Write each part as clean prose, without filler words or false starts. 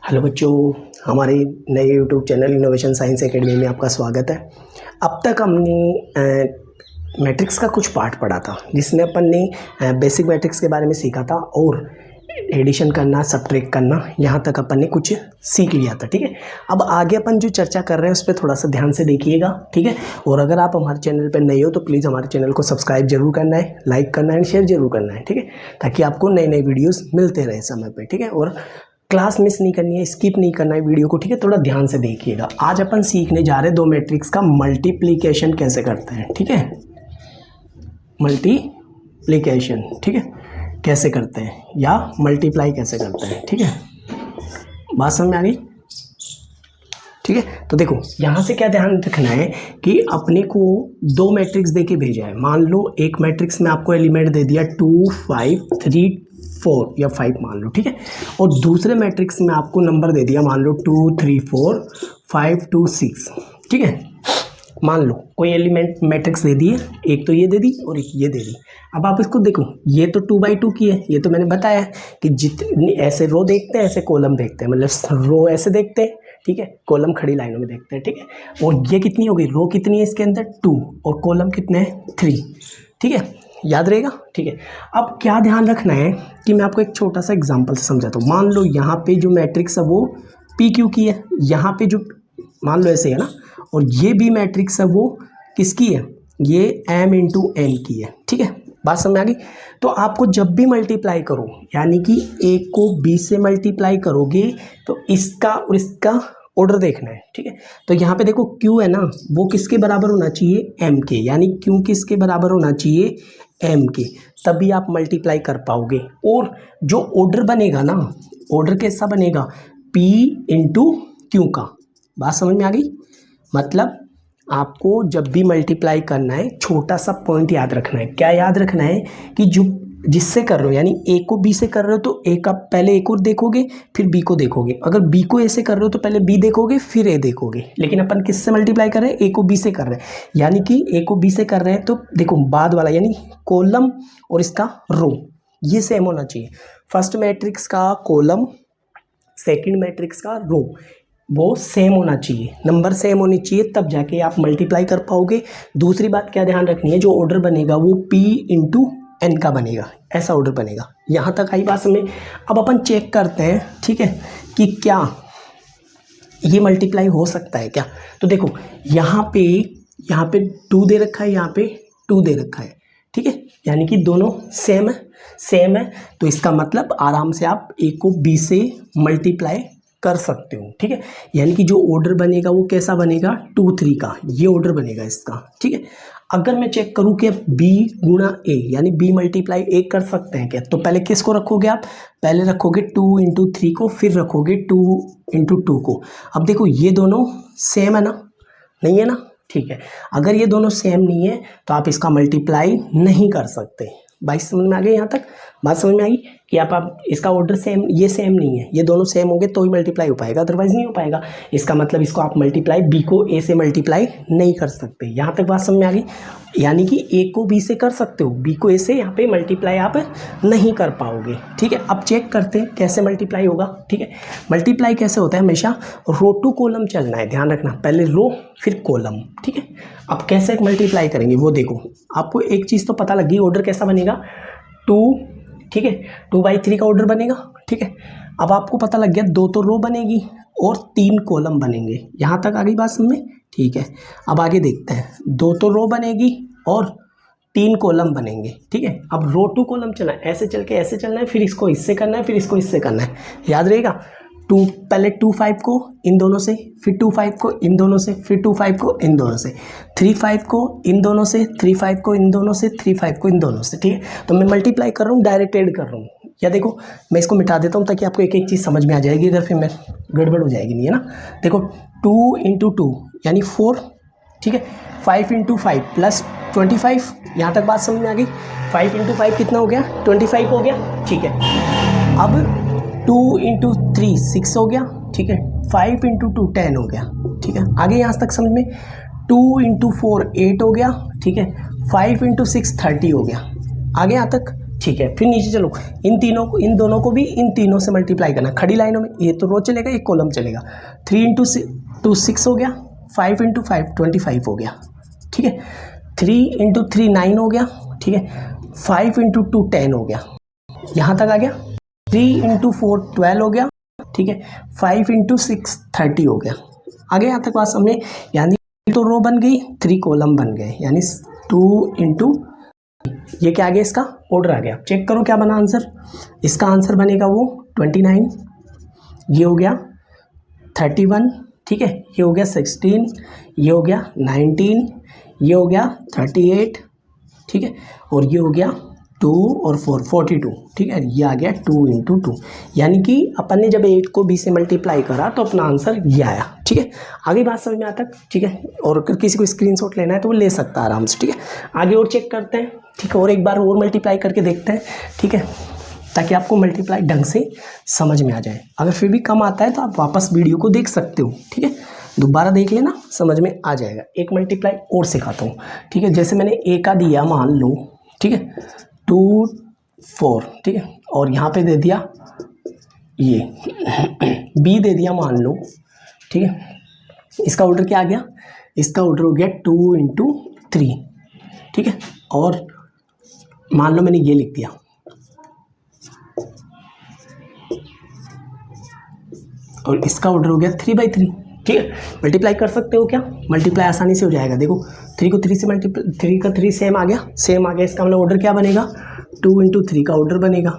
Hello बच्चों, हमारे नए YouTube channel innovation science academy में आपका स्वागत है। अब तक हमने मैट्रिक्स का कुछ पार्ट पढ़ा था जिसमें अपन ने बेसिक मैट्रिक्स के बारे में सीखा था और एडिशन करना, सब्ट्रैक्ट करना, यहाँ तक अपन ने कुछ सीख लिया था। ठीक है, अब आगे अपन जो चर्चा कर रहे हैं उस पर थोड़ा सा ध्यान से देखिएगा। ठीक है, और अगर आप हमारे चैनल पर नए हो तो प्लीज़ हमारे चैनल को सब्सक्राइब जरूर करना है, लाइक करना है, शेयर जरूर करना है। ठीक है, ताकि आपको नए नए वीडियोज़ मिलते रहे समय पर। ठीक है, और क्लास मिस नहीं करनी है, स्किप नहीं करना है वीडियो को। ठीक है, थोड़ा ध्यान से देखिएगा। आज अपन सीखने जा रहे हैं दो मैट्रिक्स का मल्टीप्लिकेशन कैसे करते हैं। ठीक है, मल्टीप्लिकेशन, ठीक है, कैसे करते हैं या मल्टीप्लाई कैसे करते हैं। ठीक है, बात समझ में आ गई। ठीक है, तो देखो यहाँ से क्या ध्यान रखना है कि अपने को दो मैट्रिक्स दे के भेजा है। मान लो एक मैट्रिक्स में आपको एलिमेंट दे दिया 2 5 3 4 या 5 मान लो। ठीक है, और दूसरे मैट्रिक्स में आपको नंबर दे दिया, मान लो 2 3 4 5 2 6। ठीक है, मान लो कोई एलिमेंट मैट्रिक्स दे दी है, एक तो ये दे दी और एक ये दे दी। अब आप इसको देखो, ये तो 2 बाई 2 की है। ये तो मैंने बताया कि जितनी ऐसे रो देखते हैं ऐसे कॉलम देखते हैं, मतलब रो ऐसे देखते हैं, ठीक है, कॉलम खड़ी लाइनों में देखते हैं। ठीक है, और ये कितनी हो गई, रो कितनी है इसके अंदर 2 और कॉलम कितने हैं 3। ठीक है, याद रहेगा। ठीक है, अब क्या ध्यान रखना है कि मैं आपको एक छोटा सा एग्जांपल से समझाता हूँ। मान लो यहाँ पे जो मैट्रिक्स है वो पी क्यू की है, यहाँ पे जो मान लो ऐसे है ना, और ये भी मैट्रिक्स है वो किसकी है, ये m इंटू n की है। ठीक है, बात समझ में आ गई। तो आपको जब भी मल्टीप्लाई करो, यानी कि a को b से मल्टीप्लाई करोगे तो इसका और इसका ऑर्डर देखना है। ठीक है, तो यहाँ पे देखो q है ना, वो किसके बराबर होना चाहिए, m के, यानी q किसके बराबर होना चाहिए, m के, तभी आप मल्टीप्लाई कर पाओगे। और जो ऑर्डर बनेगा ना, ऑर्डर कैसा बनेगा, p इंटू क्यू का। बात समझ में आ गई। मतलब आपको जब भी मल्टीप्लाई करना है, छोटा सा पॉइंट याद रखना है। क्या याद रखना है कि जो जिससे कर रहे हो, यानी ए को बी से कर रहे हो तो ए का पहले ए को देखोगे फिर बी को देखोगे। अगर बी को ए से कर रहे हो तो पहले बी देखोगे फिर ए देखोगे। लेकिन अपन किससे मल्टीप्लाई कर रहे हैं, ए को बी से कर रहे हैं, यानी कि ए को बी से कर रहे हैं तो देखो बाद वाला यानी कॉलम और इसका रो ये सेम होना चाहिए। फर्स्ट मैट्रिक्स का कॉलम, सेकेंड मैट्रिक्स का रो, वो सेम होना चाहिए, नंबर सेम होनी चाहिए, तब जाके आप मल्टीप्लाई कर पाओगे। दूसरी बात क्या ध्यान रखनी है, जो ऑर्डर बनेगा वो p इंटू एन का बनेगा, ऐसा ऑर्डर बनेगा। यहाँ तक आई बात समझ। अब अपन चेक करते हैं, ठीक है, कि क्या ये मल्टीप्लाई हो सकता है क्या। तो देखो यहाँ पे 2 दे रखा है, यहाँ पे 2 दे रखा है। ठीक है, यानी कि दोनों सेम है, तो इसका मतलब आराम से आप a को b से मल्टीप्लाई कर सकते हो। ठीक है, यानी कि जो ऑर्डर बनेगा वो कैसा बनेगा, 2 3 का, ये ऑर्डर बनेगा इसका। ठीक है, अगर मैं चेक करूं कि b गुणा a यानी b मल्टीप्लाई a कर सकते हैं क्या, तो पहले किसको रखोगे आप, पहले रखोगे 2 इंटू 3 को, फिर रखोगे 2 इंटू 2 को। अब देखो ये दोनों सेम है ना, नहीं है ना। ठीक है, अगर ये दोनों सेम नहीं है तो आप इसका मल्टीप्लाई नहीं कर सकते। बात समझ में आ गई। यहाँ तक बात समझ में आई कि आप इसका ऑर्डर सेम, ये सेम नहीं है, ये दोनों सेम होंगे तो ही मल्टीप्लाई हो पाएगा, अदरवाइज नहीं हो पाएगा। इसका मतलब इसको आप मल्टीप्लाई b को a से मल्टीप्लाई नहीं कर सकते। यहाँ तक बात समझ में आ गई, यानी कि a को b से कर सकते हो, b को a से यहाँ पे मल्टीप्लाई आप नहीं कर पाओगे। ठीक है, अब चेक करते हैं कैसे मल्टीप्लाई होगा। ठीक है, मल्टीप्लाई कैसे होता है, हमेशा रो टू कॉलम चलना है, ध्यान रखना, पहले रो फिर कॉलम। ठीक है, अब कैसे मल्टीप्लाई करेंगे वो देखो, आपको एक चीज़ तो पता लगी, ऑर्डर कैसा बनेगा 2। ठीक है, 2 बाई 3 का ऑर्डर बनेगा। ठीक है, अब आपको पता लग गया 2 तो रो बनेगी और 3 कॉलम बनेंगे। यहाँ तक आ गई बात समझ में। ठीक है, अब आगे देखते हैं, 2 तो रो बनेगी और 3 कॉलम बनेंगे। ठीक है, अब रो टू कॉलम चलना है, ऐसे चल के ऐसे चलना है, फिर इसको इससे करना है, फिर इसको इससे करना है, याद रहेगा। 2 पहले 2 5 को इन दोनों से, फिर 2 5 को इन दोनों से, फिर 2 5 को इन दोनों से, 3 5 को इन दोनों से, 3 5 को इन दोनों से, 3 5 को इन दोनों से। ठीक है, तो मैं मल्टीप्लाई कर रहा हूँ, डायरेक्ट ऐड कर रहा हूँ। या देखो मैं इसको मिटा देता हूँ ताकि आपको एक एक चीज़ समझ में आ जाएगी, अगर फिर मैं गड़बड़ हो जाएगी, नहीं है ना। देखो 2 इंटू 2 यानी 4। ठीक है, 5 इंटू 5 प्लस 25। यहाँ तक बात समझ में आ गई। 5 इंटू 5 कितना हो गया, 25 हो गया। ठीक है, अब 2 इंटू 3 6 हो गया। ठीक है, 5 इंटू 2 10 हो गया। ठीक है, आगे यहाँ तक समझ में। 2 इंटू 4 8 हो गया। ठीक है, 5 इंटू 6 30 हो गया। आगे यहाँ तक ठीक है। फिर नीचे चलो, इन दोनों को भी इन तीनों से मल्टीप्लाई करना खड़ी लाइनों में। ये तो रो चलेगा, एक कॉलम चलेगा। 3 इंटू 2 6 हो गया, 5 इंटू 5 25 हो गया, ठीक है। 3 इंटू 3 9 हो गया, ठीक है। 5 इंटू 2 10 हो गया, यहाँ तक आ गया। 3 इंटू 4 12 हो गया, ठीक है। 5 इंटू 6 30 हो गया। आगे यहाँ तक बात समझे, यानी तो रो बन गई, 3 कॉलम बन गए, यानी 2 इंटू ये क्या आ गया, इसका ऑर्डर आ गया। चेक करो क्या बना आंसर। इसका आंसर बनेगा वो 29, ये हो गया 31, ठीक है। ये हो गया 16, ये हो गया 19, ये हो गया 38, ठीक है। और ये हो गया 2 और 4 42, ठीक है। ये आ गया 2 इंटू 2, यानी कि अपन ने जब 8 को b से मल्टीप्लाई करा तो अपना आंसर ये आया, ठीक है। आगे बात समझ में आता है, ठीक है। और अगर किसी को स्क्रीनशॉट लेना है तो वो ले सकता है आराम से, ठीक है। आगे और चेक करते हैं, ठीक है। और एक बार और मल्टीप्लाई करके देखते हैं, ठीक है, ताकि आपको मल्टीप्लाई ढंग से समझ में आ जाए। अगर फिर भी कम आता है तो आप वापस वीडियो को देख सकते हो, ठीक है। दोबारा देख लेना, समझ में आ जाएगा। एक मल्टीप्लाई और सिखाता हूँ, ठीक है। जैसे मैंने a का दिया, मान लो, ठीक है, 2 4, ठीक है। और यहाँ पे दे दिया ये b दे दिया, मान लो, ठीक है। इसका ऑर्डर क्या आ गया, इसका ऑर्डर हो गया 2 इंटू 3, ठीक है। और मान लो मैंने ये लिख दिया, और इसका ऑर्डर हो गया 3/3, ठीक है। मल्टीप्लाई कर सकते हो क्या, मल्टीप्लाई आसानी से हो जाएगा। देखो 3 को 3 से मल्टीप्लाई, 3 का 3 सेम आ गया, सेम आ गया। इसका मतलब ऑर्डर क्या बनेगा, 2 इंटू 3 का ऑर्डर बनेगा।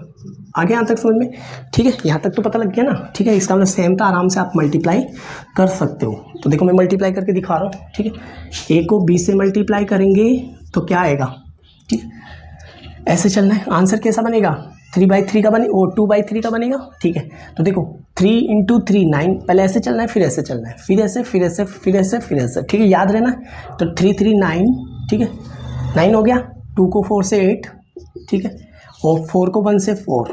आगे यहाँ तक समझ में, ठीक है। यहाँ तक तो पता लग गया ना, ठीक है। इसका मतलब सेम था, आराम से आप मल्टीप्लाई कर सकते हो। तो देखो मैं मल्टीप्लाई करके दिखा रहा हूँ, ठीक है। a को b से मल्टीप्लाई करेंगे तो क्या आएगा, ठीक है। ऐसे चलना है, आंसर कैसा बनेगा, 3/3 का बने और 2/3 का बनेगा, ठीक है। तो देखो 3 इंटू 3 9, पहले ऐसे चलना है, फिर ऐसे चलना है, फिर ऐसे, फिर ऐसे, फिर ऐसे, फिर ऐसे, ठीक है। याद रहना है। तो 3 3 9, ठीक है, 9 हो गया। 2 को 4 से 8, ठीक है। और 4 को 1 से 4,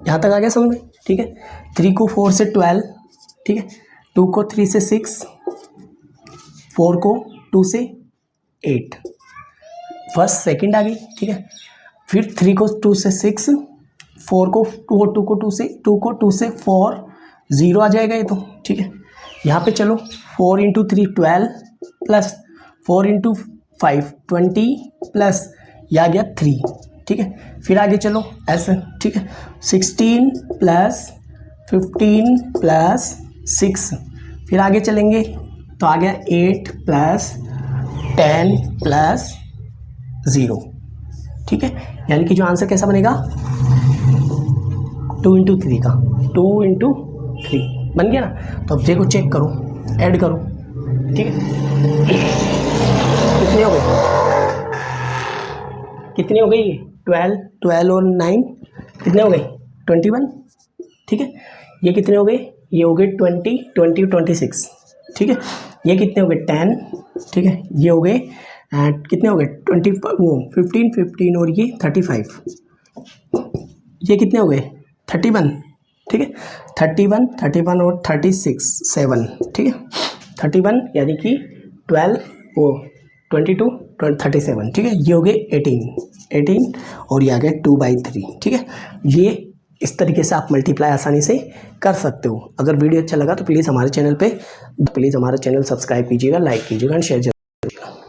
यहाँ तक आ गया समझ में, ठीक है। 3 को 4 से 12, ठीक है। 2 को 3 से 6, 4 को 2 से 8, फर्स्ट सेकंड आ गई, ठीक है। फिर 3 को 2 से 6, 4 को 2 को 2 से 4, 0 आ जाएगा ये तो, ठीक है। यहाँ पे चलो 4 इंटू 3 12 प्लस 4 इंटू 5 20 प्लस ये आ गया 3, ठीक है। फिर आगे चलो ऐसे, ठीक है। 16 प्लस 15 प्लस 6, फिर आगे चलेंगे तो आ गया 8 प्लस 10 प्लस 0, ठीक है। यानी कि जो आंसर कैसा बनेगा, 2 इंटू 3 का, 2 इंटू 3 बन गया ना। तो अब देखो चेक करो, ऐड करो, ठीक है। कितने हो गए, कितनी हो गई ये 12 और 9 कितने हो गए 21, ठीक है। ये कितने हो गए, ये हो गए 20 20 26, ठीक है। ये कितने हो गए 10, ठीक है। ये हो गए कितने हो गए 20 15 और ये 35, ये कितने हो गए 31, ठीक है। 31 और 36 7, ठीक है। 31 यानी कि 12 वो 22 37, ठीक है। ये हो गए 18 और ये आ गया 2/3, ठीक है। ये इस तरीके से आप मल्टीप्लाई आसानी से कर सकते हो। अगर वीडियो अच्छा लगा तो प्लीज़ हमारे चैनल सब्सक्राइब कीजिएगा, लाइक कीजिएगा एंड शेयर कीजिएगा।